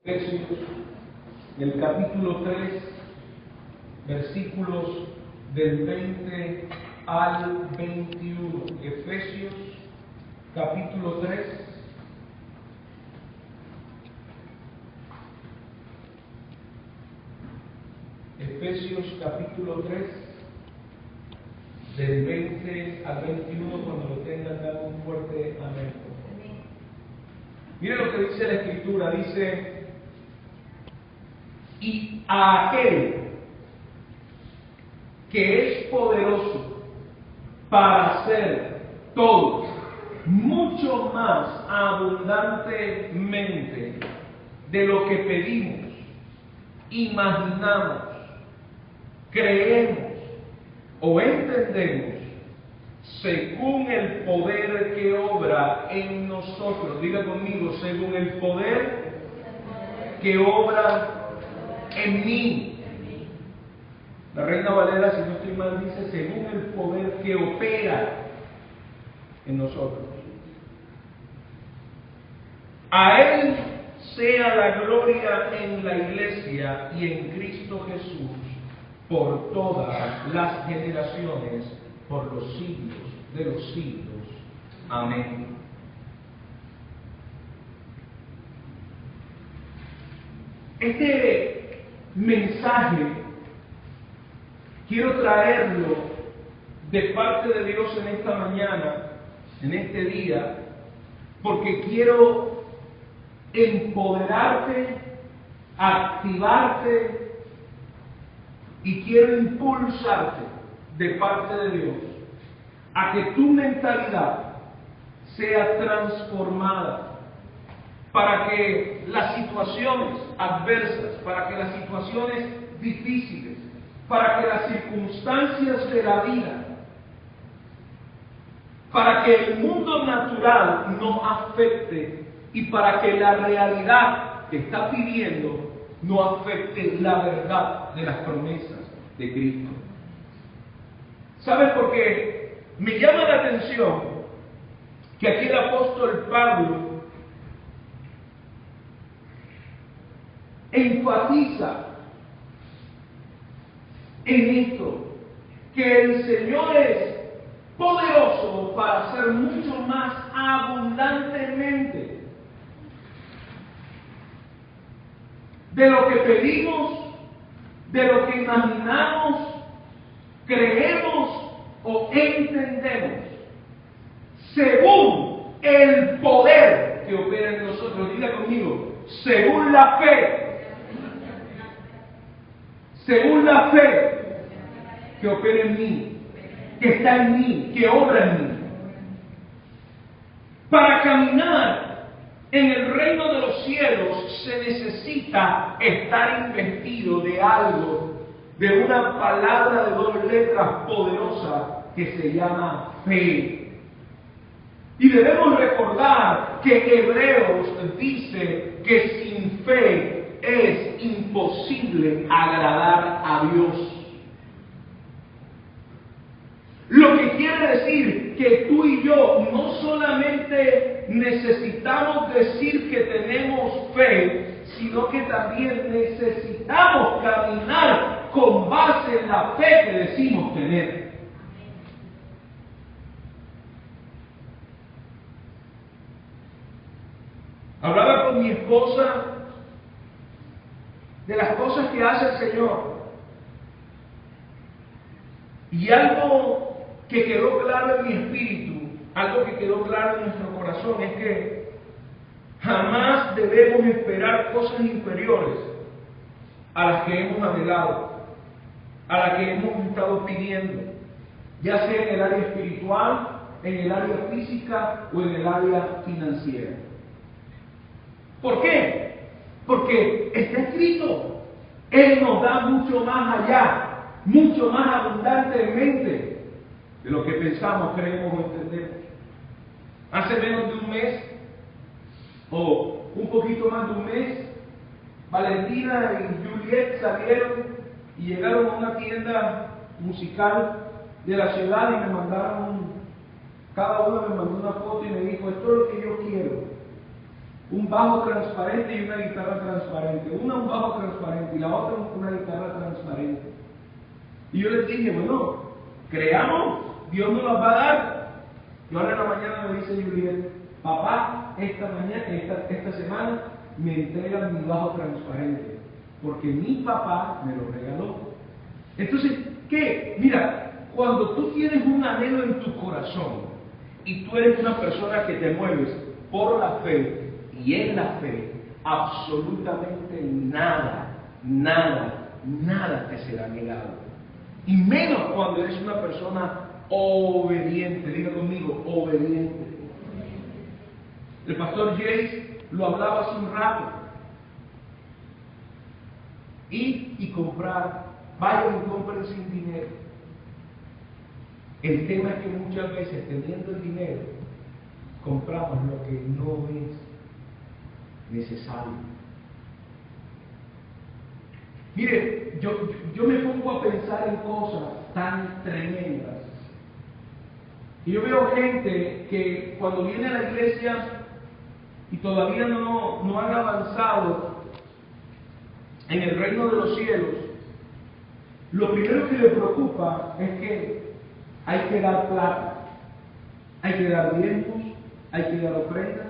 Efesios, el capítulo 3, versículos del 20 al 21. Efesios, capítulo 3. Efesios, capítulo 3, del 20 al 21. Cuando lo tengan, dan un fuerte amén. Mire lo que dice la Escritura. Dice: y a aquel que es poderoso para hacer todo mucho más abundantemente de lo que pedimos, imaginamos, creemos o entendemos, según el poder que obra en nosotros. Diga conmigo: según el poder que obra en mí. La Reina Valera, si no estoy mal, dice: según el poder que opera en nosotros. A Él sea la gloria en la Iglesia y en Cristo Jesús por todas las generaciones, por los siglos de los siglos. Amén. Este mensaje quiero traerlo de parte de Dios en esta mañana, en este día, porque quiero empoderarte, activarte y quiero impulsarte de parte de Dios a que tu mentalidad sea transformada, para que las situaciones adversas, para que las situaciones difíciles, para que las circunstancias de la vida, para que el mundo natural no afecte y para que la realidad que está viviendo no afecte la verdad de las promesas de Cristo. ¿Sabes por qué? Me llama la atención que aquí el apóstol Pablo enfatiza en esto, que el Señor es poderoso para hacer mucho más abundantemente de lo que pedimos, de lo que imaginamos, creemos o entendemos, según el poder que opera en nosotros. Diga conmigo: según la fe. Según la fe que opera en mí, que está en mí, que obra en mí. Para caminar en el reino de los cielos se necesita estar investido de algo, de una palabra de 2 letras poderosa que se llama fe. Y debemos recordar que Hebreos dice que sin fe es imposible agradar a Dios. Lo que quiere decir que tú y yo no solamente necesitamos decir que tenemos fe, sino que también necesitamos caminar con base en la fe que decimos tener. Hablaba con mi esposa de las cosas que hace el Señor. Y algo que quedó claro en mi espíritu, algo que quedó claro en nuestro corazón, es que jamás debemos esperar cosas inferiores a las que hemos anhelado, a las que hemos estado pidiendo, ya sea en el área espiritual, en el área física o en el área financiera. ¿Por qué? Porque está escrito: Él nos da mucho más allá, mucho más abundantemente de lo que pensamos, creemos o entendemos. Hace menos de un mes, o un poquito más de un mes, Valentina y Juliet salieron y llegaron a una tienda musical de la ciudad y me mandaron, cada uno me mandó una foto y me dijo: esto es lo que yo quiero. un bajo transparente y una guitarra transparente. Una un bajo transparente y la otra una guitarra transparente. Y yo les dije, bueno, creamos, Dios nos las va a dar. Y ahora en la mañana me dice Juliet, papá, esta semana me entregan mi bajo transparente, porque mi papá me lo regaló. Entonces, ¿qué? Mira, cuando tú tienes un anhelo en tu corazón y tú eres una persona que te mueves por la fe y en la fe, absolutamente nada te será negado. Y menos cuando eres una persona obediente. Diga conmigo, obediente. El pastor Jace lo hablaba hace un rato. Ir y comprar, vayan y compren sin dinero. El tema es que muchas veces, teniendo el dinero, compramos lo que no es necesario. Mire, yo me pongo a pensar en cosas tan tremendas. Y yo veo gente que cuando viene a la iglesia y todavía no han avanzado en el reino de los cielos, lo primero que le preocupa es que hay que dar plata, hay que dar diezmos, hay que dar ofrendas,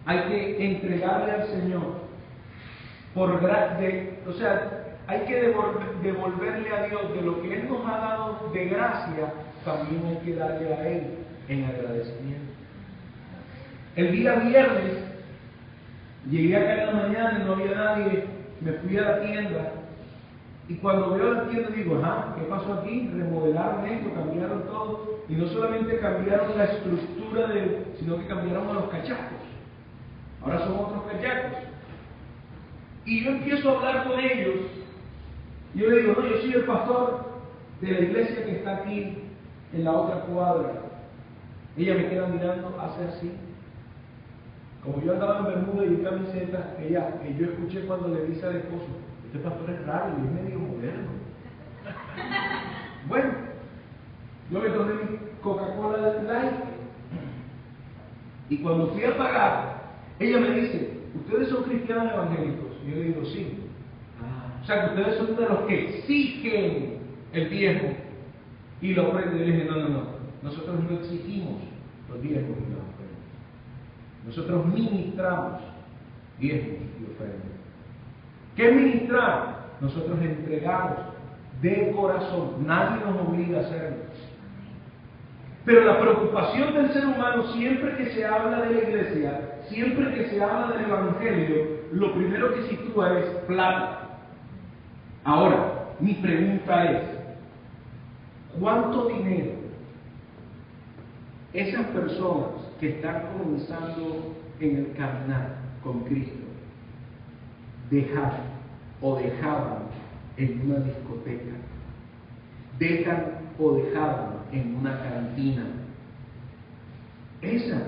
hay que entregarle al Señor. Hay que devolverle a Dios de lo que Él nos ha dado de gracia, también hay que darle a Él en agradecimiento. El día viernes llegué acá en la mañana y no había nadie, me fui a la tienda y cuando veo la tienda digo, ¿qué pasó aquí? Remodelaron esto, cambiaron todo, y no solamente cambiaron la estructura sino que cambiaron a los cachacos. Ahora son otros cachacos. Y yo empiezo a hablar con ellos. Yo le digo, no, yo soy el pastor de la iglesia que está aquí en la otra cuadra. Ella me queda mirando, hace así. Como yo andaba en bermuda y en camiseta, que yo escuché cuando le dice al esposo, este pastor es raro y es medio moderno. Bueno, yo me tomé mi Coca-Cola Light y cuando fui a pagar, ella me dice, ¿ustedes son cristianos evangélicos? Y yo le digo, sí. O sea, que ustedes son de los que exigen el diezmo y lo ofrenda. Y yo le dije, no. Nosotros no exigimos los diezmos y las ofrendas. Nosotros ministramos diezmos y ofrendas. ¿Qué es ministrar? Nosotros entregamos de corazón. Nadie nos obliga a hacerlo. Pero la preocupación del ser humano, siempre que se habla de la iglesia, siempre que se habla del evangelio, lo primero que sitúa es plata. Ahora, mi pregunta es, ¿cuánto dinero esas personas que están comenzando en el caminar con Cristo dejaban en una discoteca, dejan o dejaban en una cantina? Esa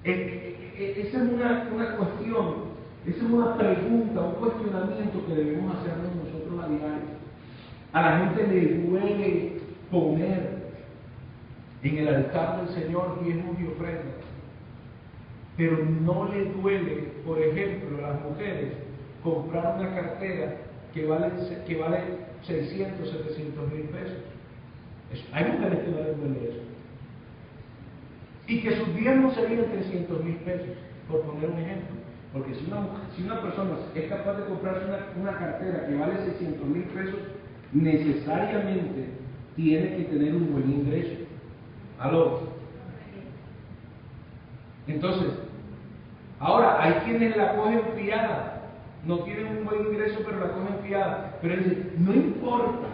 es una cuestión, esa es una pregunta, un cuestionamiento que debemos hacernos nosotros a diario. A la gente le duele poner en el altar del Señor diezmos y ofrendas, pero no le duele, por ejemplo, a las mujeres comprar una cartera que vale 600, 700 mil pesos. Hay mujeres que no les duele eso. Y que sus diezmos serían 300 mil pesos, por poner un ejemplo. Porque si una persona es capaz de comprarse una cartera que vale 600 mil pesos, necesariamente tiene que tener un buen ingreso. ¿Aló? Entonces, ahora hay quienes la cogen fiada, no tienen un buen ingreso pero la cogen fiada, pero él dice, no importa.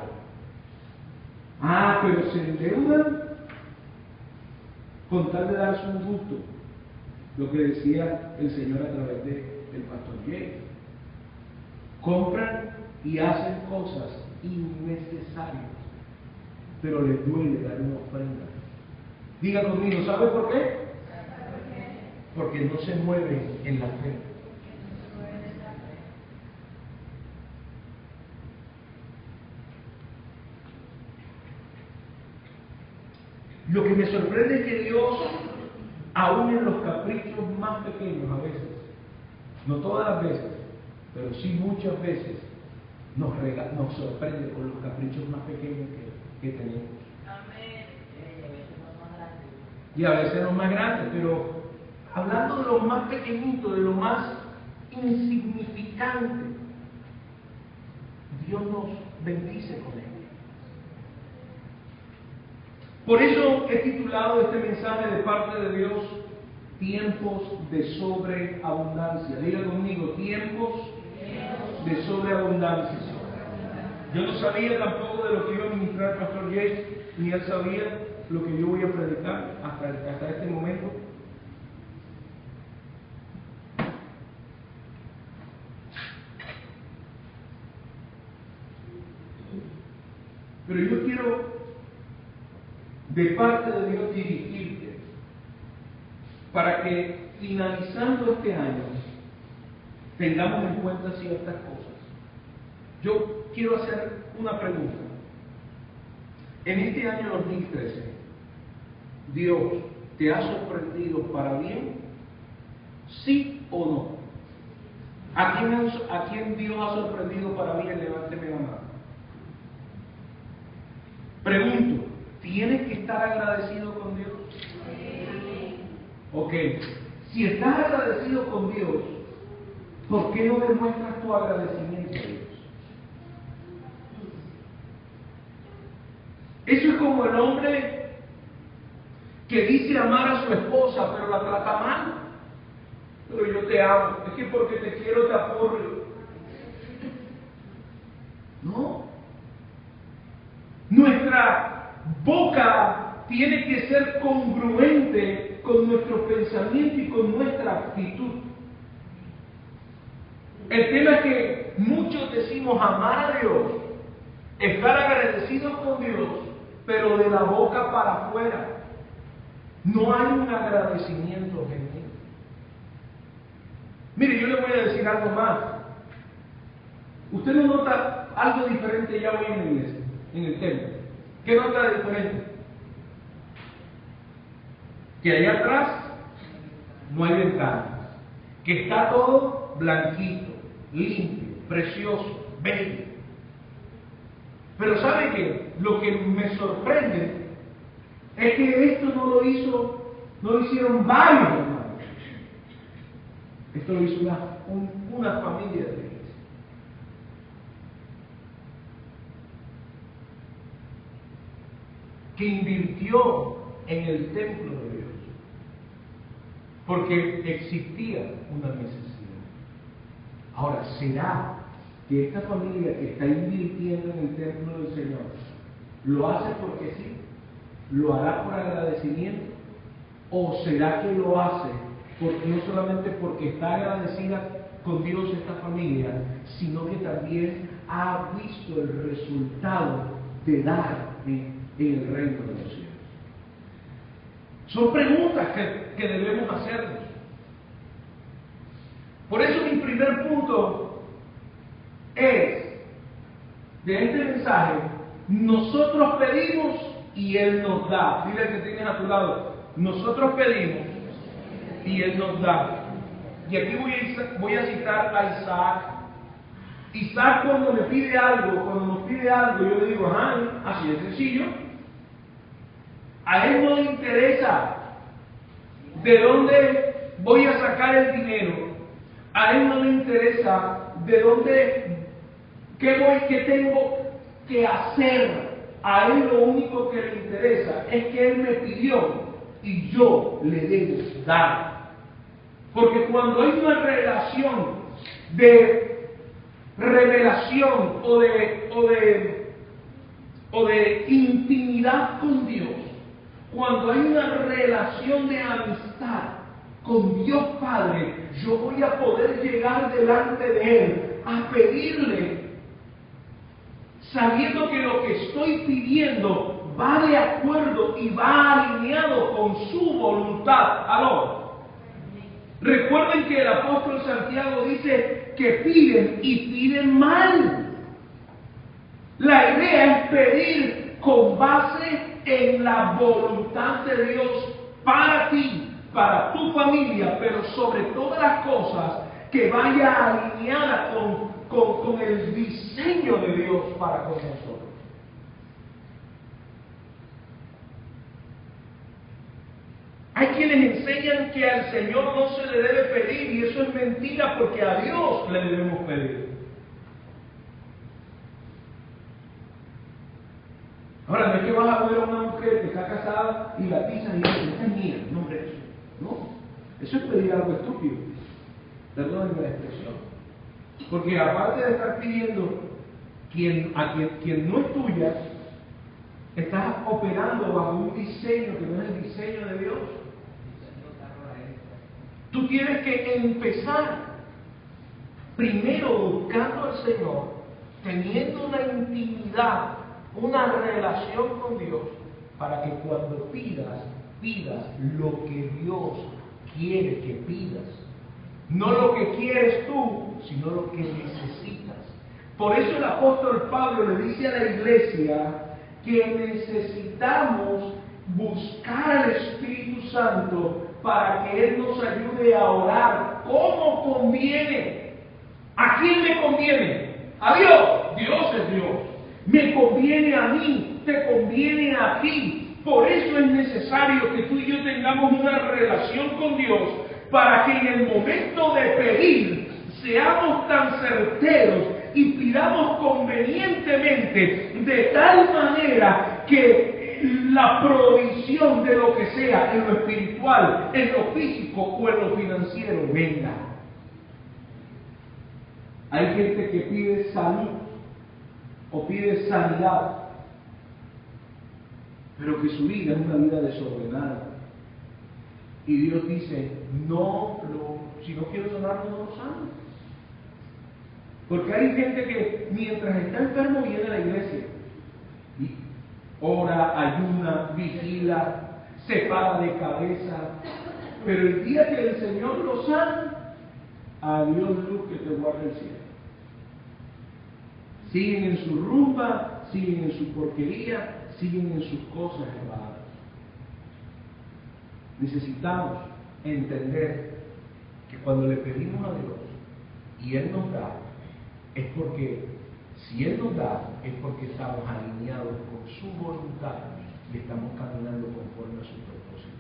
Pero se endeudan con tal de darse un gusto, lo que decía el Señor a través del pastor Jay. Compran y hacen cosas innecesarias, pero les duele dar una ofrenda. Diga conmigo, ¿sabe por qué? Porque no se mueven en la fe. Lo que me sorprende es que Dios, aún en los caprichos más pequeños a veces, No todas las veces, pero sí muchas veces nos sorprende con los caprichos más pequeños que tenemos. Amén. Y a veces los más grandes, pero hablando de lo más pequeñito, de lo más insignificante, Dios nos bendice con él. Por eso he titulado este mensaje de parte de Dios, tiempos de sobreabundancia. Diga conmigo, tiempos de sobreabundancia. Yo no sabía tampoco de lo que iba a ministrar el pastor James, ni él sabía lo que yo voy a predicar hasta este momento. Pero yo quiero, de parte de Dios, dirigirte para que finalizando este año tengamos en cuenta ciertas cosas. Yo quiero hacer una pregunta. En este año 2013, ¿Dios te ha sorprendido para bien? ¿Sí o no? ¿A quién Dios ha sorprendido para bien? Levánteme la mano. Pregunto, ¿tienes que estar agradecido con Dios? Sí. Ok, si estás agradecido con Dios, ¿por qué no demuestras tu agradecimiento a Dios? Eso es como el hombre que dice amar a su esposa, pero la trata mal. Pero yo te amo, es que porque te quiero te apoyo. No. Nuestra boca tiene que ser congruente con nuestro pensamiento y con nuestra actitud. El tema es que muchos decimos amar a Dios, estar agradecidos con Dios, pero de la boca para afuera no hay un agradecimiento genuino. Mire, yo le voy a decir algo más. ¿Usted no nota algo diferente ya hoy en la iglesia, en el templo? ¿Qué nota diferente? Que allá atrás no hay ventanas, que está todo blanquito, limpio, precioso, bello. Pero ¿sabe qué? Lo que me sorprende es que esto no lo hicieron varios hermanos. Esto lo hizo una familia de iglesia. Que invirtió en el templo de Dios. Porque existía una necesidad. Ahora, ¿será que esta familia que está invirtiendo en el templo del Señor lo hace porque sí? ¿Lo hará por agradecimiento? ¿O será que lo hace no solamente porque está agradecida con Dios esta familia, sino que también ha visto el resultado de dar en el reino de los cielos? Son preguntas que debemos hacernos. Por eso mi primer punto es, de este mensaje, nosotros pedimos y Él nos da. Dile al que tienes a tu lado, nosotros pedimos y Él nos da. Y aquí voy a citar a Isaac. Isaac cuando nos pide algo, yo le digo, ajá, así de sencillo. A él no le interesa de dónde voy a sacar el dinero. A él no le interesa de dónde, qué tengo que hacer. A él lo único que le interesa es que él me pidió y yo le debo dar. Porque cuando hay una relación de revelación o de intimidad con Dios, cuando hay una relación de amistad con Dios Padre, yo voy a poder llegar delante de Él a pedirle, sabiendo que lo que estoy pidiendo va de acuerdo y va alineado con su voluntad. ¿Aló? Recuerden que el apóstol Santiago dice que piden y piden mal. La idea es pedir con base en la voluntad de Dios para ti, para tu familia, pero sobre todas las cosas, que vaya alineada con el diseño de Dios para con nosotros. Hay quienes enseñan que al Señor no se le debe pedir, y eso es mentira, porque a Dios le debemos pedir. Ahora, no es que vas a ver a una mujer que está casada y la pisan y dices, esta es mía. No, hombre, eso no. Eso es pedir algo estúpido. Perdónenme la expresión. Porque aparte de estar pidiendo quien no es tuya, estás operando bajo un diseño que no es el diseño de Dios. Tú tienes que empezar primero buscando al Señor, teniendo una intimidad, una relación con Dios, para que cuando pidas lo que Dios quiere que pidas. No lo que quieres tú, sino lo que necesitas. Por eso el apóstol Pablo le dice a la iglesia que necesitamos buscar al Espíritu Santo para que Él nos ayude a orar como conviene. ¿A quién le conviene? A Dios. Dios es Dios. Me conviene a mí, te conviene a ti. Por eso es necesario que tú y yo tengamos una relación con Dios, para que en el momento de pedir seamos tan certeros y pidamos convenientemente, de tal manera que la provisión de lo que sea, en lo espiritual, en lo físico o en lo financiero, venga. Hay gente que pide salud o pide sanidad, pero que su vida es una vida desordenada. Y Dios dice, si no quiero sanarlo, no lo sano. Porque hay gente que mientras está enfermo viene a la iglesia. Y ora, ayuna, vigila, se para de cabeza. Pero el día que el Señor lo sana, adiós luz que te guarde el cielo. Siguen en su rumba, siguen en su porquería, siguen en sus cosas erradas. Necesitamos entender que cuando le pedimos a Dios y Él nos da, es porque, si Él nos da, es porque estamos alineados con su voluntad y estamos caminando conforme a su propósito.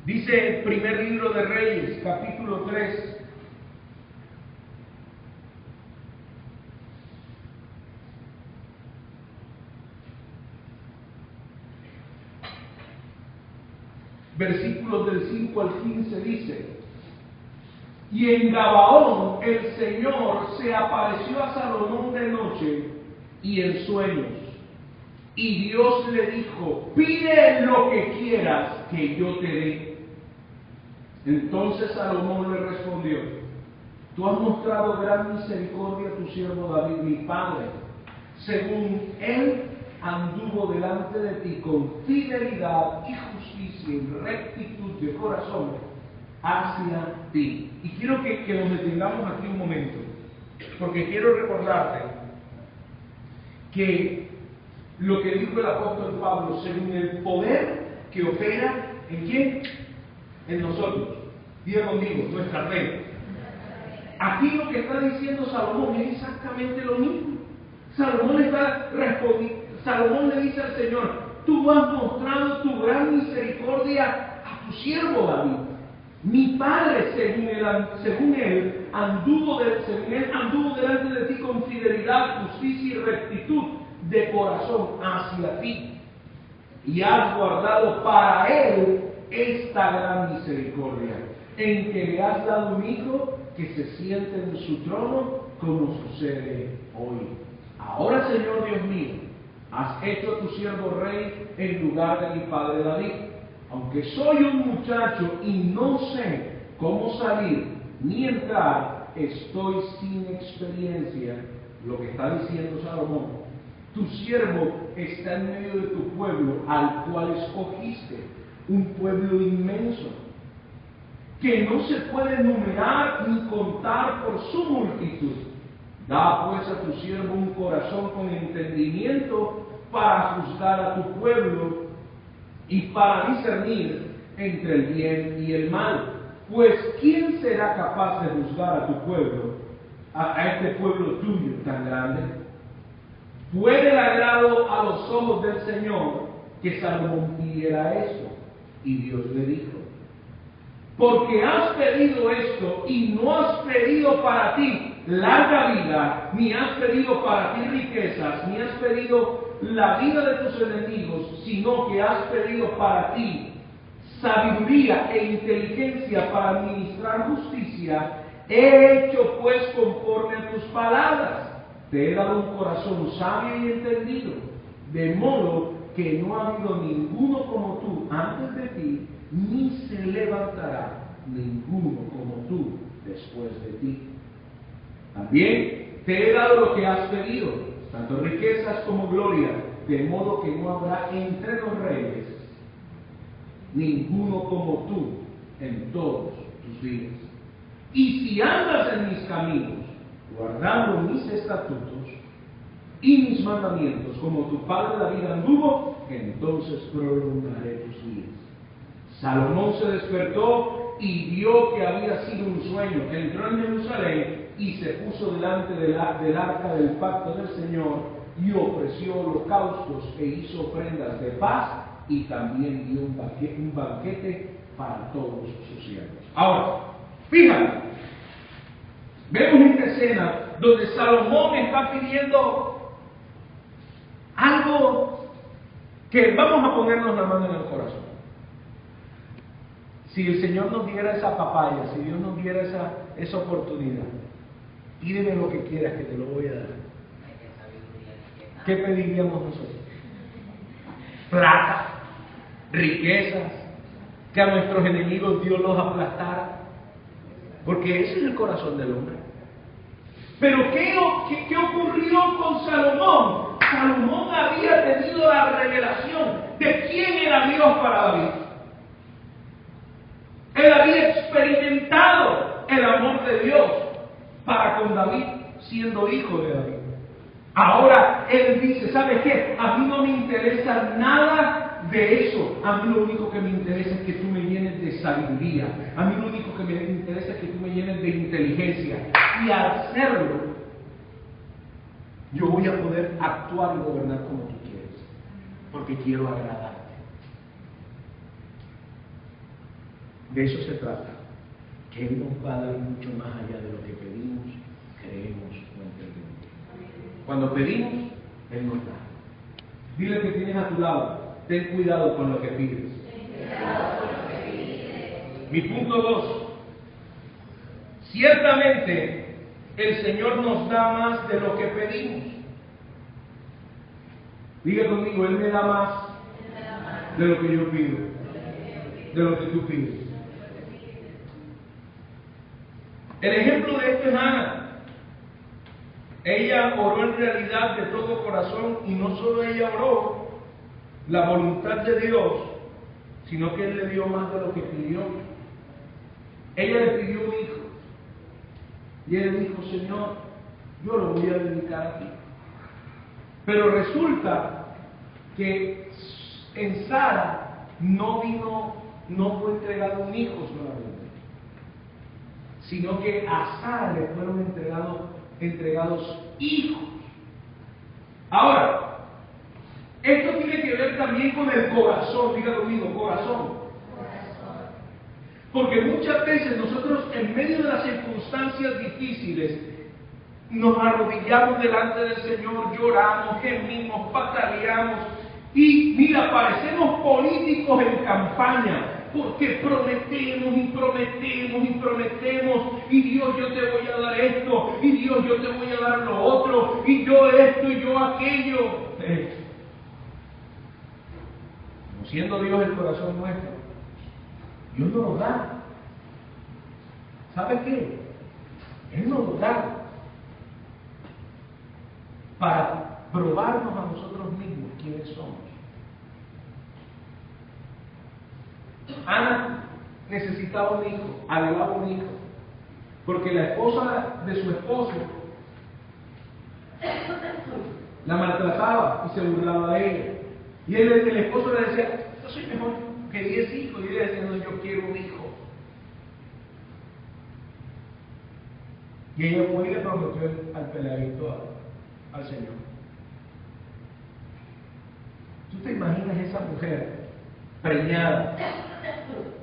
Dice el primer libro de Reyes, capítulo 3. Versículos del 5 al 15 dice: y en Gabaón el Señor se apareció a Salomón de noche y en sueños. Y Dios le dijo: pide lo que quieras que yo te dé. Entonces Salomón le respondió: tú has mostrado gran misericordia a tu siervo David, mi padre, según él anduvo delante de ti con fidelidad y justicia y rectitud de corazón hacia ti. Y quiero que nos detengamos aquí un momento, porque quiero recordarte que lo que dijo el apóstol Pablo, según el poder que opera ¿en quién? En nosotros. Diga conmigo, nuestra fe. Aquí lo que está diciendo Salomón es exactamente lo mismo. Salomón le dice al Señor: tú has mostrado tu gran misericordia a tu siervo David. Mi padre, según él anduvo delante de ti con fidelidad, justicia y rectitud de corazón hacia ti. Y has guardado para él esta gran misericordia, en que le has dado un hijo que se siente en su trono, como sucede hoy. Ahora, Señor Dios mío, has hecho a tu siervo rey en lugar de mi padre David. Aunque soy un muchacho y no sé cómo salir ni entrar, estoy sin experiencia. Lo que está diciendo Salomón: tu siervo está en medio de tu pueblo, al cual escogiste, un pueblo inmenso, que no se puede numerar ni contar por su multitud. Da pues a tu siervo un corazón con entendimiento para juzgar a tu pueblo y para discernir entre el bien y el mal. pues ¿quién será capaz de juzgar a tu pueblo, a este pueblo tuyo tan grande? Fue del agrado a los ojos del Señor que Salomón pidiera eso. Y Dios le dijo: porque has pedido esto y no has pedido para ti larga vida, ni has pedido para ti riquezas, ni has pedido la vida de tus enemigos, sino que has pedido para ti sabiduría e inteligencia para administrar justicia, he hecho pues conforme a tus palabras. Te he dado un corazón sabio y entendido, de modo que no ha habido ninguno como tú antes de ti, ni se levantará ninguno como tú después de ti. También te he dado lo que has pedido, tanto riquezas como gloria, de modo que no habrá entre los reyes ninguno como tú en todos tus días. Y si andas en mis caminos, guardando mis estatutos y mis mandamientos, como tu padre David anduvo, entonces prolongaré tus días. Salomón se despertó y vio que había sido un sueño. Entró en Jerusalén y se puso delante del arca del pacto del Señor y ofreció holocaustos e hizo ofrendas de paz, y también dio un banquete para todos sus siervos. Ahora, fíjate, vemos esta escena donde Salomón está pidiendo algo que vamos a ponernos la mano en el corazón. Si el Señor nos diera esa papaya, si Dios nos diera esa oportunidad, pídeme lo que quieras que te lo voy a dar. ¿Qué pediríamos nosotros? Plata, riquezas, que a nuestros enemigos Dios los aplastara, porque ese es el corazón del hombre. Pero ¿qué ocurrió con Salomón? Salomón había tenido la revelación de quién era Dios para David. Él había experimentado el amor de Dios para con David, siendo hijo de David. Ahora él dice: ¿sabes qué? A mí no me interesa nada de eso. A mí lo único que me interesa es que tú me llenes de sabiduría. A mí lo único que me interesa es que tú me llenes de inteligencia. Y al hacerlo, yo voy a poder actuar y gobernar como tú quieres, porque quiero agradarte. De eso se trata, que Él nos va a dar mucho más allá de lo que pedimos, creemos o entendemos. Cuando pedimos, Él nos da. Dile que tienes a tu lado: ten cuidado con lo que pides. Mi punto 2. Ciertamente, el Señor nos da más de lo que pedimos. Diga conmigo: Él me da más de lo que yo pido, de lo que tú pides. El ejemplo de esto es Ana. Ella oró en realidad de todo corazón, y no solo ella oró la voluntad de Dios, sino que Él le dio más de lo que pidió. Ella le pidió un hijo, y él dijo: Señor, yo lo voy a dedicar a ti. Pero resulta que en Sara no fue entregado un hijo solamente, sino que a Sara le fueron entregados hijos. Ahora, esto tiene que ver también con el corazón. Diga conmigo: corazón. Porque muchas veces nosotros, en medio de las circunstancias difíciles, nos arrodillamos delante del Señor, lloramos, gemimos, pataleamos, y mira, parecemos políticos en campaña, porque prometemos y prometemos y prometemos, y Dios, yo te voy a dar esto, y Dios, yo te voy a dar lo otro, y yo esto y yo aquello. Siendo Dios el corazón nuestro, Dios nos lo da. ¿Sabe qué? Él nos lo da para probarnos a nosotros mismos quiénes somos. Ana necesitaba un hijo, anhelaba un hijo, porque la esposa de su esposo la maltrataba y se burlaba de ella. Y el esposo le decía: yo soy mejor que 10 hijos. Y ella decía: no, yo quiero un hijo. Y ella fue y le prometió al peladito al Señor. ¿Tú te imaginas esa mujer preñada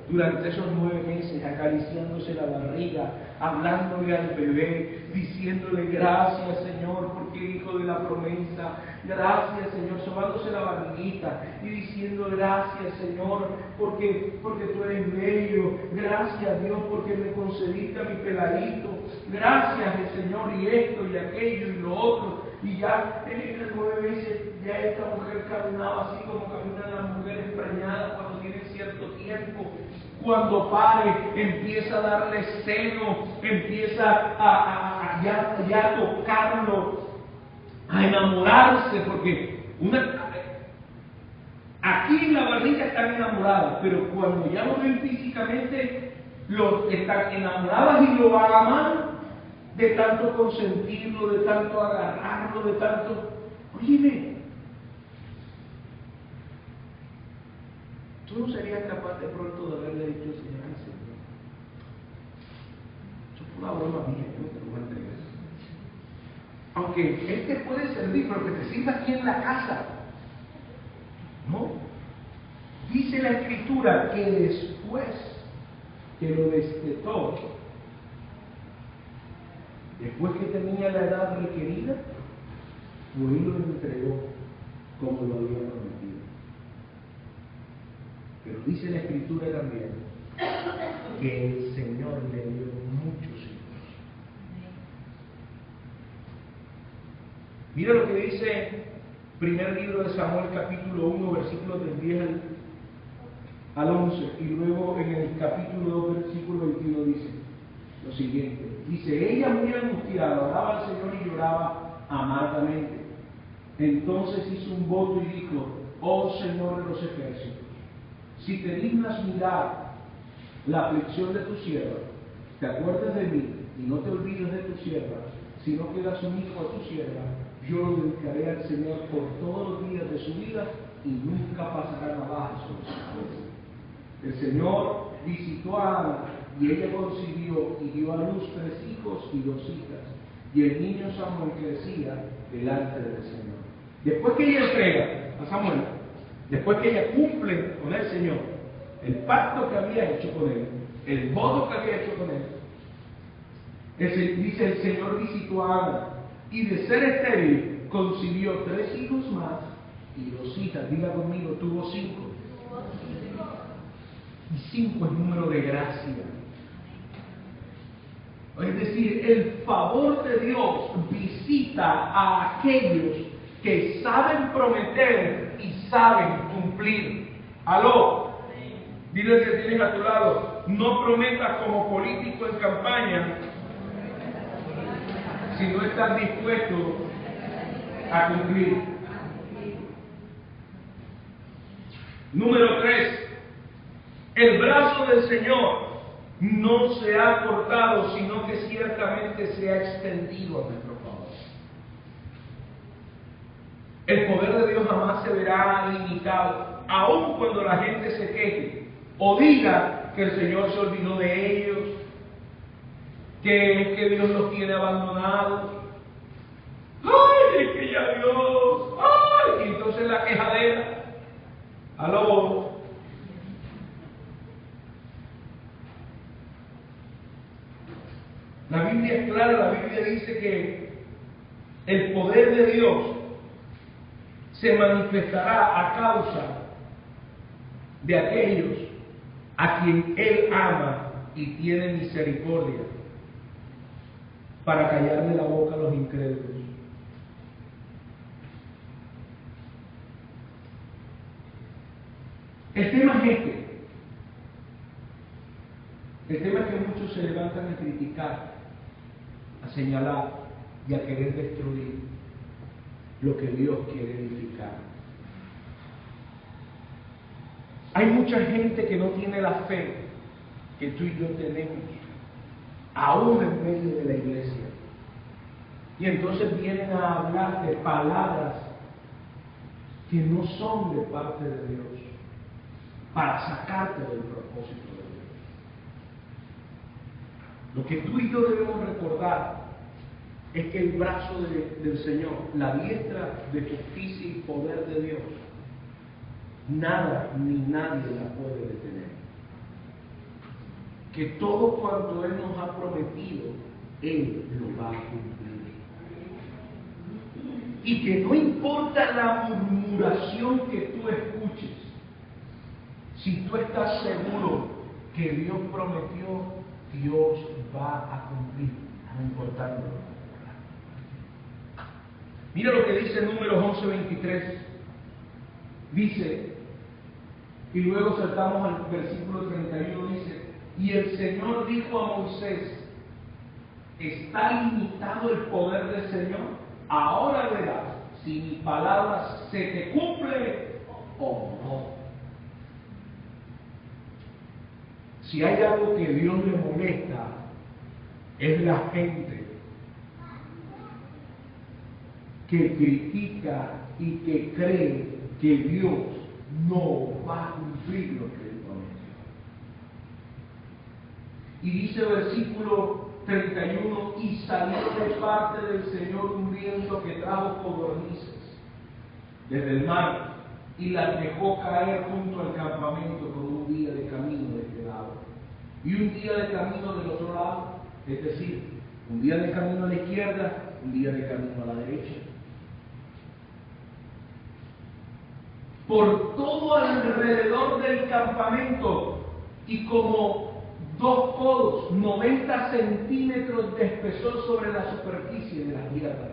durante esos 9 meses, acariciándose la barriga, hablándole al bebé, diciéndole gracias Señor porque hijo de la promesa, gracias Señor, sobándose la barriguita y diciendo gracias Señor porque tú eres bello, gracias Dios porque me concediste a mi peladito, gracias Señor y esto y aquello y lo otro? Y ya en los 9 meses ya esta mujer caminaba así como caminan las mujeres preñadas cuando tienen cierto tiempo. Cuando pare, empieza a darle seno, empieza ya a tocarlo, a enamorarse, porque aquí en la barriga están enamoradas, pero cuando ya lo ven físicamente, están enamoradas y lo van a amar de tanto consentirlo, de tanto agarrarlo, de tanto... Óyeme, ¿tú no serías capaz de pronto de haberle dicho al Señor, ay Señor? Eso fue una broma mía, yo no te lo voy a entregar. Aunque Él te puede servir, pero que te sirva aquí en la casa. ¿No? Dice la Escritura que después que lo destetó, después que tenía la edad requerida, fue y lo entregó como lo había prometido. Pero dice la Escritura también que el Señor le dio muchos hijos. Mira lo que dice primer libro de Samuel, capítulo 1, versículos del 10 al 11, y luego en el capítulo 2, versículo 21 dice lo siguiente. Dice, ella muy angustiada oraba al Señor y lloraba amargamente. Entonces hizo un voto y dijo, oh Señor de los ejércitos, si te dignas mirar la aflicción de tu sierva, te acuerdas de mí y no te olvides de tu sierva, sino que das un hijo a tu sierva, yo lo dedicaré al Señor por todos los días de su vida y nunca pasará navaja sobre su cabeza. El Señor visitó a Ana y ella concibió y dio a luz 3 hijos y 2 hijas. Y el niño Samuel crecía delante del Señor. Después que ella entrega a Samuel, después que ella cumple con el Señor el pacto que había hecho con él, el voto que había hecho con él, dice el Señor visitó a Ana y de ser estéril concibió 3 hijos más y 2 hijas. Diga conmigo, tuvo 5. Y 5 es número de gracia. Es decir, el favor de Dios visita a aquellos que saben prometer y saben cumplir. Aló. Dile que tienes a tu lado, no prometas como político en campaña si no estás dispuesto a cumplir. Número 3. El brazo del Señor no se ha cortado, sino que ciertamente se ha extendido a nuestro favor. El poder de Dios jamás se verá limitado, aun cuando la gente se queje o diga que el Señor se olvidó de ellos, que Dios los tiene abandonados. ¡Ay, es que ya Dios! ¡Ay! Y entonces la quejadera. ¡Aló! La Biblia es clara, la Biblia dice que el poder de Dios se manifestará a causa de aquellos a quien Él ama y tiene misericordia, para callarle la boca a los incrédulos. El tema es este. El tema es que muchos se levantan a criticar, a señalar y a querer destruir lo que Dios quiere edificar. Hay mucha gente que no tiene la fe que tú y yo tenemos, aún en medio de la iglesia. Y entonces vienen a hablar de palabras que no son de parte de Dios, para sacarte del propósito de Dios. Lo que tú y yo debemos recordar es que el brazo del Señor, la diestra de justicia y poder de Dios, nada ni nadie la puede detener. Que todo cuanto Él nos ha prometido, Él lo va a cumplir. Y que no importa la murmuración que tú escuches, si tú estás seguro que Dios prometió, Dios va a cumplir, no importando lo que ocurra. Mira lo que dice Números 11:23. Dice, y luego saltamos al versículo 31, dice, y el Señor dijo a Moisés, ¿está limitado el poder del Señor? Ahora verás si mi palabra se te cumple o no. Si hay algo que Dios le molesta, es la gente que critica y que cree que Dios no va a cumplir lo que Él prometió. Y dice el versículo 31, y salió de parte del Señor un viento que trajo codornices desde el mar y las dejó caer junto al campamento con un día de camino de este lado y un día de camino del otro lado, es decir, un día de camino a la izquierda, un día de camino a la derecha. Por todo alrededor del campamento y como 2 codos, 90 centímetros de espesor sobre la superficie de la tierra.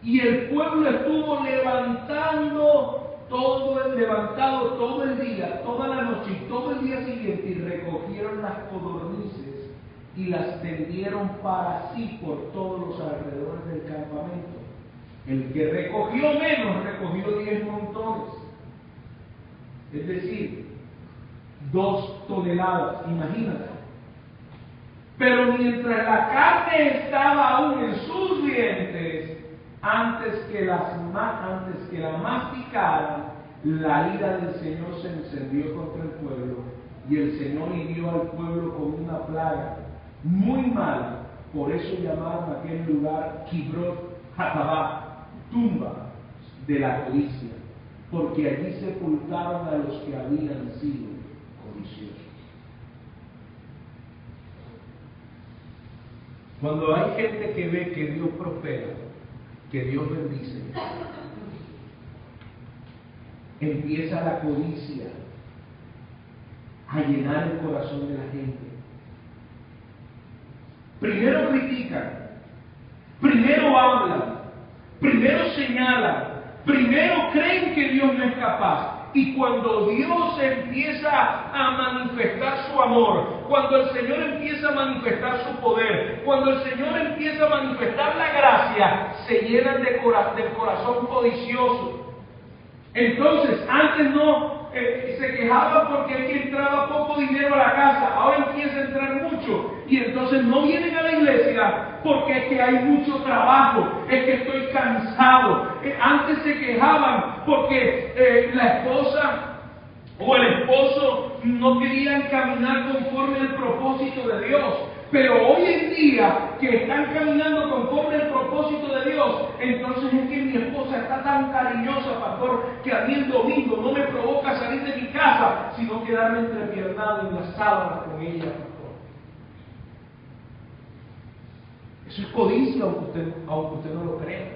Y el pueblo estuvo levantado todo el día, toda la noche y todo el día siguiente, y recogieron las codornices y las tendieron para sí por todos los alrededores del campamento. El que recogió menos, recogió 10 montones. Es decir, 2 toneladas, imagínate. Pero mientras la carne estaba aún en sus dientes, antes que la masticaran, la ira del Señor se encendió contra el pueblo, y el Señor hirió al pueblo con una plaga muy mala. Por eso llamaron aquel lugar Kibrot Hatabá, tumba de la codicia, porque allí sepultaron a los que habían sido codiciosos. Cuando hay gente que ve que Dios prospera, que Dios bendice, empieza la codicia a llenar el corazón de la gente. Primero critican, primero hablan, primero señalan, primero creen que Dios no es capaz. Y cuando Dios empieza a manifestar su amor, cuando el Señor empieza a manifestar su poder, cuando el Señor empieza a manifestar la gracia, se llenan del corazón codicioso. Entonces, antes no se quejaba porque es que entraba poco dinero a la casa, ahora empieza a entrar mucho, y entonces no vienen a la iglesia porque es que hay mucho trabajo, es que estoy cansado. Antes se quejaban porque la esposa o el esposo no querían caminar conforme al propósito de Dios. Pero hoy en día, que están caminando conforme al propósito de Dios, entonces es que mi esposa está tan cariñosa, pastor, que a mí el domingo no me provoca salir de mi casa, sino quedarme entrepiernado en la sábana con ella, pastor. Eso es codicia, aunque usted no lo crea.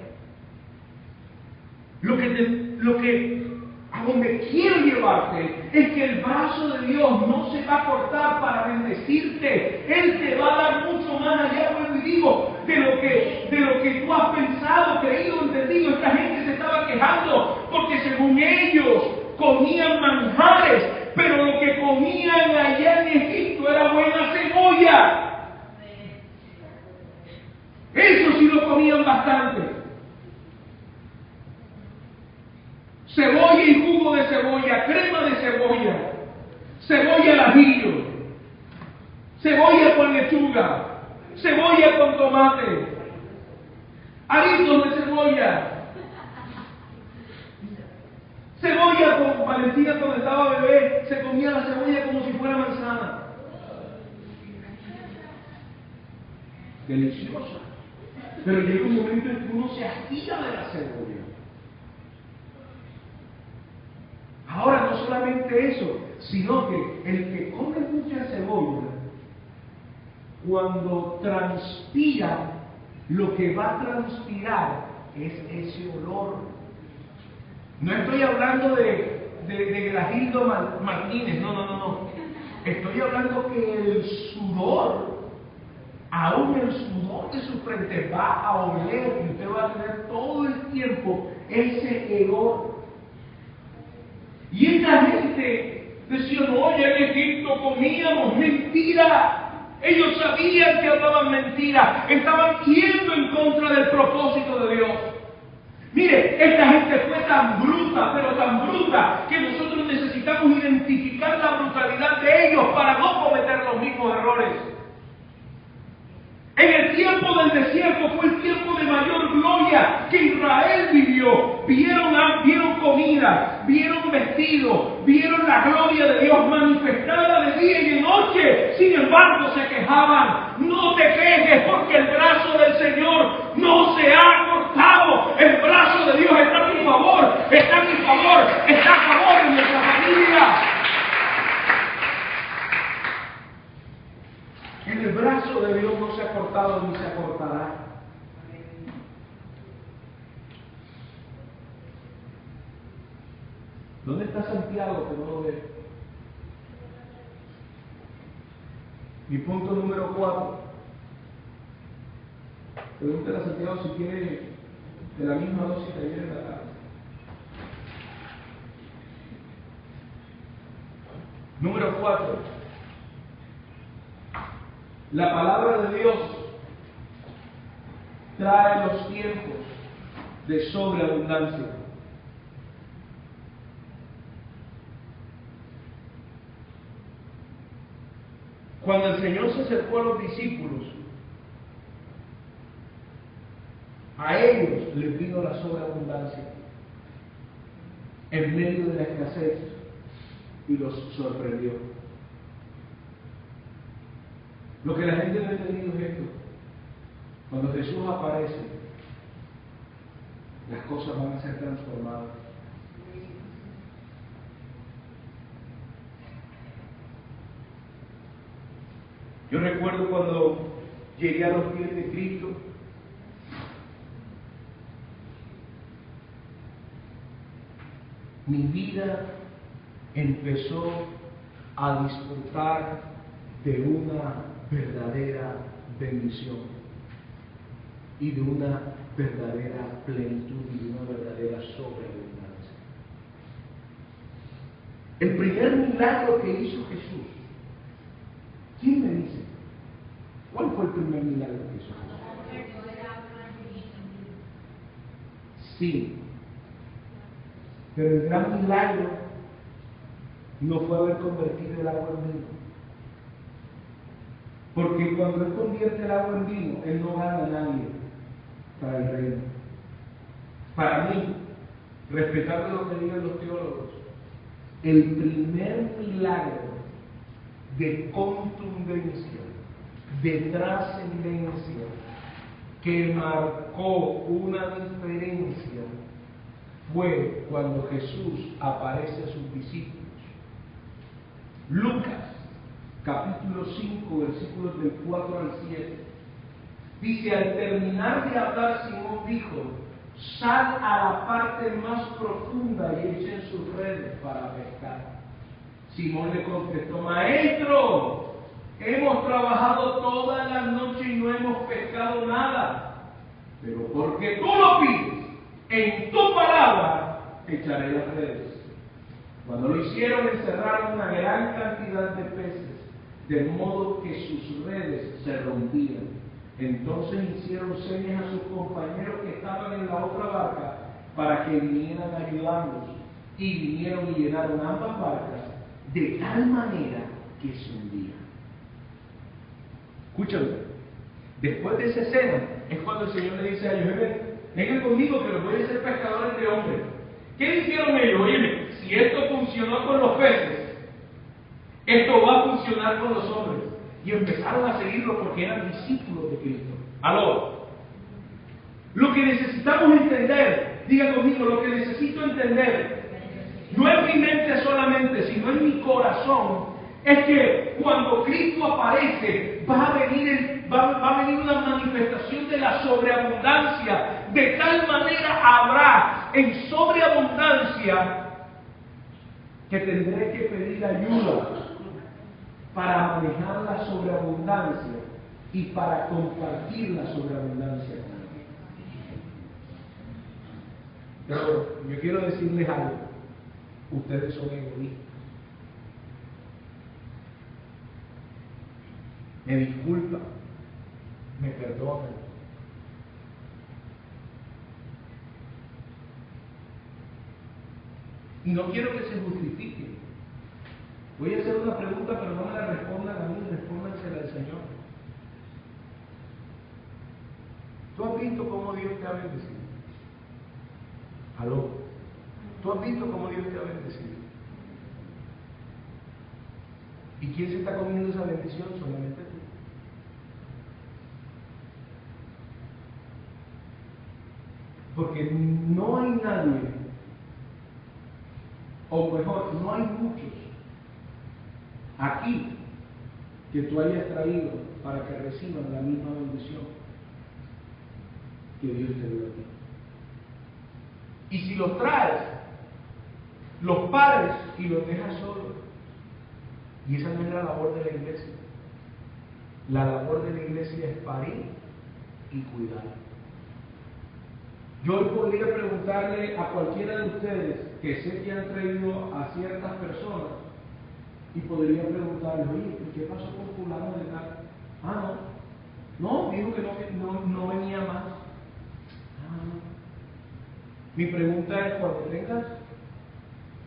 A donde quiero llevarte es que el brazo de Dios no se va a cortar para bendecirte. Él te va a dar mucho más allá, vuelvo y digo, de lo que tú has pensado, creído, entendido. Esta gente se estaba quejando porque según ellos comían manjares, pero lo que comían allá en Egipto era buena cebolla. Eso sí lo comían bastante. Cebolla y jugo de cebolla, crema de cebolla, cebolla al ajillo, cebolla con lechuga, cebolla con tomate, aritos de cebolla, cebolla con Valentina cuando estaba bebé, se comía la cebolla como si fuera manzana. Deliciosa. Pero llega un momento en que uno se hastía de la cebolla. Ahora, no solamente eso, sino que el que come mucha cebolla, cuando transpira, lo que va a transpirar es ese olor. No estoy hablando de Gragildo Martínez, no. Estoy hablando que el sudor, aún el sudor de su frente va a oler y usted va a tener todo el tiempo ese hedor. Y esta gente decía, no, ya en Egipto comíamos mentira. Ellos sabían que hablaban mentira, estaban yendo en contra del propósito de Dios. Mire, esta gente fue tan bruta, pero tan bruta, que nosotros necesitamos identificar la brutalidad de ellos para no cometer los mismos errores. En el tiempo del desierto fue el tiempo de mayor gloria que Israel vivió. Vieron comida, vieron vestido, vieron la gloria de Dios manifestada de día y de noche. Sin embargo, se quejaban. No te quejes porque el brazo del Señor no se ha cortado. El brazo de Dios está a mi favor, está a mi favor, está a favor de nuestra familia. El brazo de Dios no se ha cortado ni se acortará. ¿Dónde está Santiago que no lo ve? Mi punto número 4. Pregúntale a Santiago si quiere de la misma dosis de ayer en la tarde. Número 4. La palabra de Dios trae los tiempos de sobreabundancia. Cuando el Señor se acercó a los discípulos, a ellos les vino la sobreabundancia en medio de la escasez y los sorprendió. Lo que la gente no ha entendido es esto. Cuando Jesús aparece, las cosas van a ser transformadas. Yo recuerdo cuando llegué a los pies de Cristo, mi vida empezó a disfrutar de una verdadera bendición y de una verdadera plenitud y de una verdadera sobreabundancia. El primer milagro que hizo Jesús, ¿quién me dice? ¿Cuál fue el primer milagro que hizo Jesús? Sí, pero el gran milagro no fue haber convertido el agua en vino. Porque cuando Él convierte el agua en vino, Él no gana a nadie para el reino. Para mí, respetando lo que digan los teólogos, el primer milagro de contundencia, de trascendencia, que marcó una diferencia, fue cuando Jesús aparece a sus discípulos. Lucas capítulo 5, versículos del 4 al 7. Dice, al terminar de hablar, Simón dijo, sal a la parte más profunda y echen sus redes para pescar. Simón le contestó, maestro, hemos trabajado toda la noche y no hemos pescado nada, pero porque tú lo pides, en tu palabra echaré las redes. Cuando lo hicieron, encerraron una gran cantidad de peces, de modo que sus redes se rompían. Entonces hicieron señas a sus compañeros que estaban en la otra barca para que vinieran a ayudarlos. Y vinieron y llenaron ambas barcas de tal manera que se hundían. Escúchame, después de esa escena es cuando el Señor le dice a ellos, vengan conmigo que los voy a hacer pescadores de hombres. ¿Qué hicieron ellos? Oye, si esto funcionó con los peces, esto va a funcionar con los hombres. Y empezaron a seguirlo porque eran discípulos de Cristo. ¿Aló? Lo que necesitamos entender, diga conmigo, lo que necesito entender, no es mi mente solamente, sino en mi corazón, es que cuando Cristo aparece, va a venir una manifestación de la sobreabundancia. De tal manera habrá en sobreabundancia que tendré que pedir ayuda para manejar la sobreabundancia y para compartir la sobreabundancia con alguien. Pero yo quiero decirles algo, ustedes son egoístas. Me disculpan, me perdonan. Y no quiero que se justifiquen. Voy a hacer una pregunta, pero no me la respondan a mí, respóndansela al Señor. ¿Tú has visto cómo Dios te ha bendecido? ¿Aló? ¿Tú has visto cómo Dios te ha bendecido? ¿Y quién se está comiendo esa bendición? Solamente tú. Porque no hay nadie, o mejor, no hay muchos aquí que tú hayas traído para que reciban la misma bendición que Dios te dio a ti. Y si los traes, los pares y los dejas solos. Y esa no es la labor de la iglesia. La labor de la iglesia es parir y cuidar. Yo hoy podría preguntarle a cualquiera de ustedes que sé que han traído a ciertas personas y podría preguntarle, oye, ¿qué pasó con fulano de tal? No, dijo que no venía más. Mi pregunta es,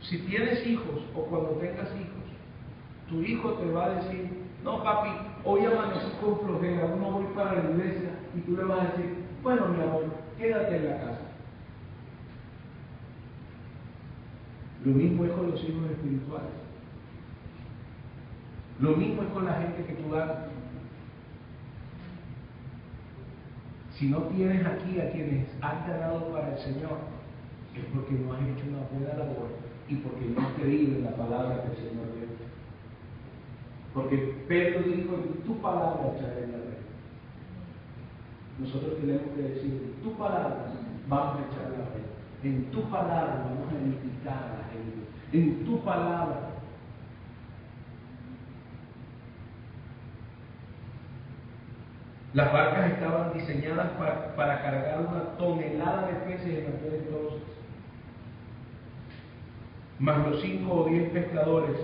si tienes hijos o cuando tengas hijos, tu hijo te va a decir, no papi, hoy amanecí con flojera, no voy para la iglesia, y tú le vas a decir, bueno mi amor, quédate en la casa. Lo mismo es con los hijos espirituales. Lo mismo es con la gente que tú das. Si no tienes aquí a quienes has ganado para el Señor, es porque no has hecho una buena labor y porque no has creído en la palabra que el Señor dio. Porque Pedro dijo, en tu palabra echaré la red. Nosotros tenemos que decir, en tu palabra vamos a echar la red. En tu palabra vamos a edificar a la gente. En tu palabra. Las barcas estaban diseñadas para cargar 1 tonelada de peces en aquel entonces. Más los 5 o 10 pescadores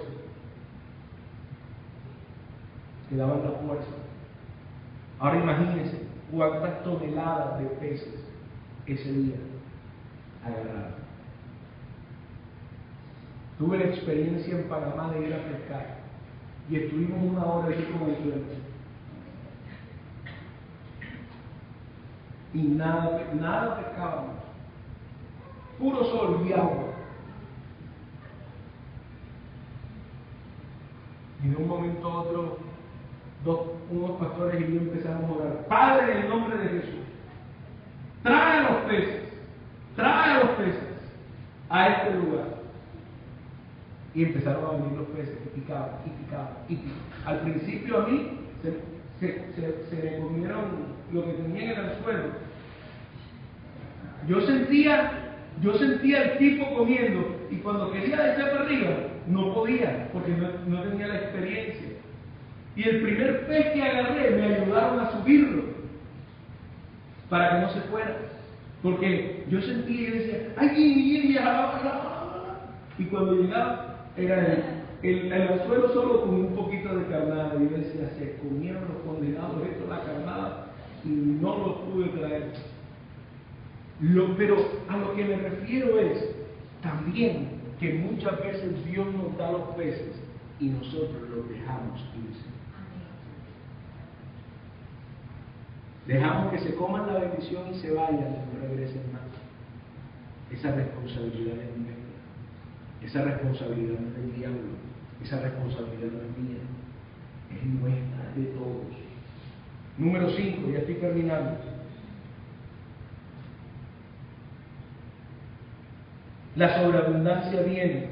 que daban la fuerza. Ahora imagínense cuántas toneladas de peces ese día agarraron. Tuve la experiencia en Panamá de ir a pescar y estuvimos 1 hora allí como el suelo. Y nada pescábamos, puro sol y agua. Y de un momento a otro, unos pastores y yo empezamos a orar, Padre, en el nombre de Jesús, trae a los peces a este lugar. Y empezaron a venir los peces, y picaban. Al principio a mí se me comieron lo que tenían en el suelo. Yo sentía el tipo comiendo, y cuando quería echar para arriba, no podía, porque no tenía la experiencia. Y el primer pez que agarré me ayudaron a subirlo, para que no se fuera. Porque yo sentía y decía, ¡ay! Y cuando llegaba, era el anzuelo solo con un poquito de carnada. Y yo decía, se comieron los condenados esto, la carnada, y no lo pude traer. Pero a lo que me refiero es también que muchas veces Dios nos da los peces y nosotros los dejamos irse. Dejamos que se coman la bendición y se vayan y no regresen más. Esa responsabilidad es nuestra. Esa responsabilidad no es del diablo. Esa responsabilidad no es mía. Es nuestra, de todos. Número 5, ya estoy terminando. La sobreabundancia viene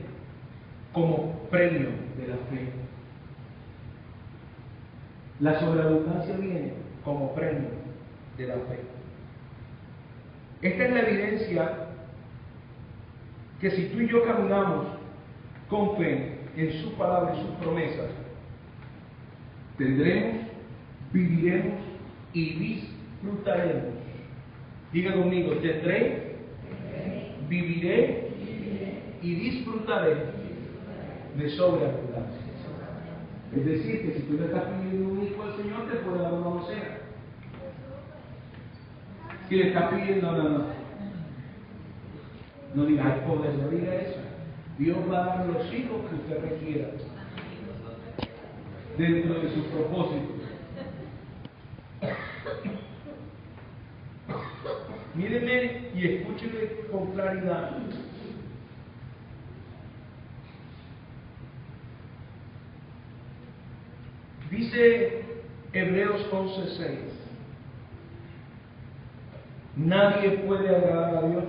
como premio de la fe. La sobreabundancia viene como premio de la fe. Esta es la evidencia que si tú y yo caminamos con fe en su palabra y sus promesas, tendremos, viviremos y disfrutaremos. Diga conmigo, tendré, viviré y disfrutaré de sobreabundancia. Es decir, que si tú le estás pidiendo un hijo al Señor, te puede dar una docena. Si le estás pidiendo, no diga, ay, poder, no diga eso. Dios va a dar los hijos que usted requiera dentro de sus propósitos. Mírenme y escúchenme con claridad. Dice Hebreos 11:6: nadie puede agradar a Dios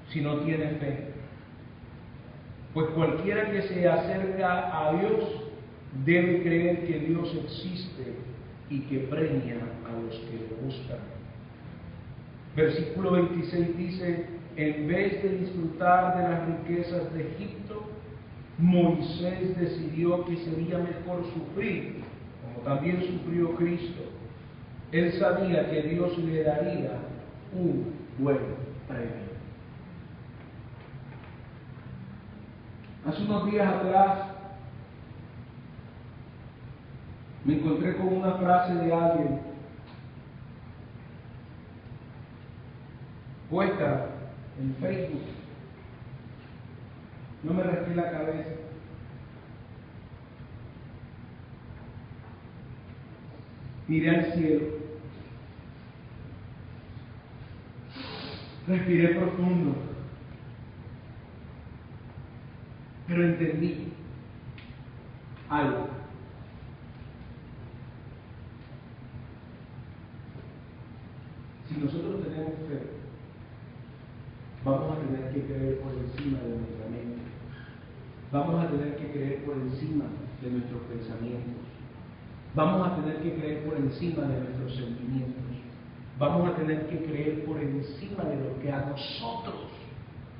si no tiene fe. Pues cualquiera que se acerca a Dios debe creer que Dios existe y que premia a los que lo buscan. Versículo 26 dice: en vez de disfrutar de las riquezas de Egipto, Moisés decidió que sería mejor sufrir, como también sufrió Cristo. Él sabía que Dios le daría un buen premio. Hace unos días atrás me encontré con una frase de alguien puesta en Facebook. No me rasqué la cabeza. Miré al cielo. Respiré profundo. Pero entendí algo. Si nosotros tenemos fe, vamos a tener que creer por encima de nuestra mente. Vamos a tener que creer por encima de nuestros pensamientos. Vamos a tener que creer por encima de nuestros sentimientos. Vamos a tener que creer por encima de lo que a nosotros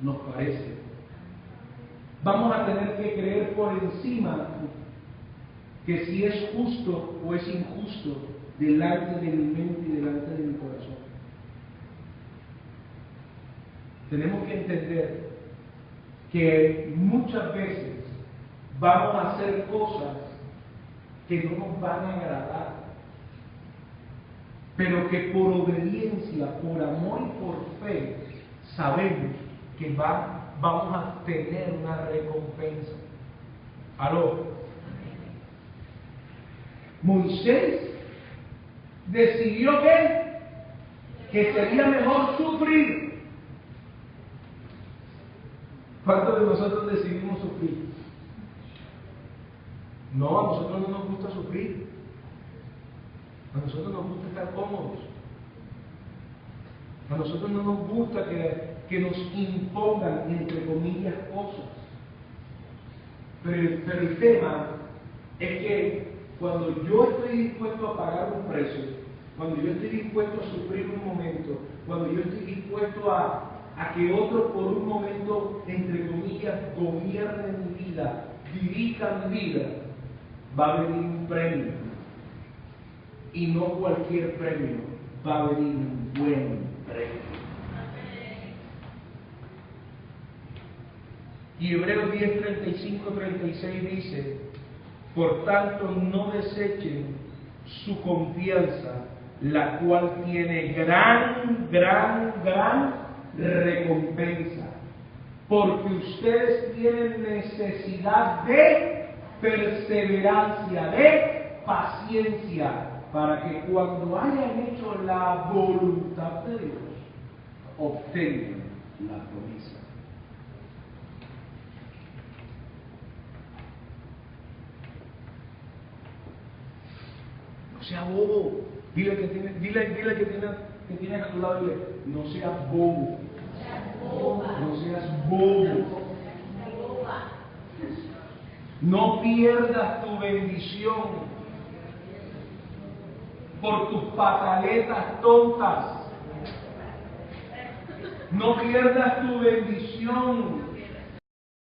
nos parece. Vamos a tener que creer por encima que si es justo o es injusto delante de mi mente y delante de mi corazón. Tenemos que entender que muchas veces vamos a hacer cosas que no nos van a agradar, pero que por obediencia, por amor y por fe, sabemos que vamos a tener una recompensa. ¿Aló? Moisés decidió que sería mejor sufrir. ¿Cuántos de nosotros decidimos sufrir? No, a nosotros no nos gusta sufrir. A nosotros nos gusta estar cómodos. A nosotros no nos gusta que nos impongan, entre comillas, cosas. Pero el tema es que cuando yo estoy dispuesto a pagar un precio, cuando yo estoy dispuesto a sufrir un momento, cuando yo estoy dispuesto a que otros por un momento, entre comillas, gobiernen mi vida, dirijan mi vida, va a venir un premio. Y no cualquier premio, va a venir un buen premio. Y Hebreos 10, 35, 36 dice: por tanto no desechen su confianza, la cual tiene gran recompensa, porque ustedes tienen necesidad de perseverancia, de paciencia, para que cuando hayan hecho la voluntad de Dios, obtengan la promesa. No sea bobo. Dile que tienes a tu lado, dile, no seas bobo. No seas bobo. No pierdas tu bendición por tus pataletas tontas. No pierdas tu bendición